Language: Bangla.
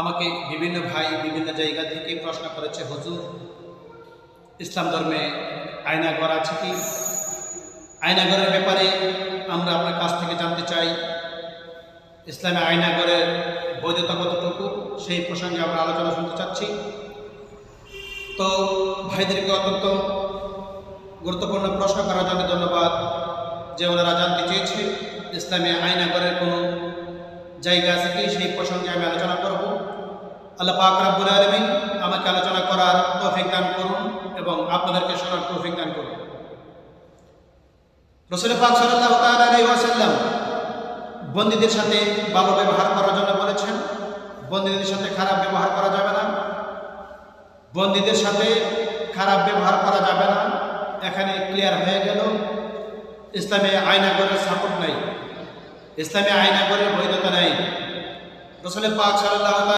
আমাকে বিভিন্ন ভাই বিভিন্ন জায়গা থেকে প্রশ্ন করেছে, হুজুর ইসলাম ধর্মে আয়নাঘর আছে কি? আয়নাঘরের ব্যাপারে আমরা আপনার কাছ থেকে জানতে চাই। ইসলামে আয়নাঘরের বৈধতা কতটুকু, সেই প্রসঙ্গে আমরা আলোচনা শুনতে চাচ্ছি। তো ভাইদেরকে অত্যন্ত গুরুত্বপূর্ণ প্রশ্ন করার জন্য ধন্যবাদ, যে ওনারা জানতে চেয়েছে ইসলামে আয়নাঘরের কোনো জায়গা আছে কি, সেই প্রসঙ্গে আমি আলোচনা করব। আল্লাহ পাক রব্বুল আলামিন আমাকে আলোচনা করার তৌফিক দান করুন এবং আপনাদেরকে শোনার তৌফিক দান করুন। রাসূল পাক সাল্লাল্লাহু তাআলা আলাইহি ওয়াসাল্লাম বন্দীদের সাথে ভালো ব্যবহার করার জন্য বলেছেন। বন্দীদের সাথে খারাপ ব্যবহার করা যাবে না, বন্দীদের সাথে খারাপ ব্যবহার করা যাবে না। এখানে ক্লিয়ার হয়ে গেল ইসলামে আয়নাঘরের সাপোর্ট নাই, ইসলামে আয়নাঘরের বৈধতা নাই। রাসূল পাক সাল্লাল্লাহু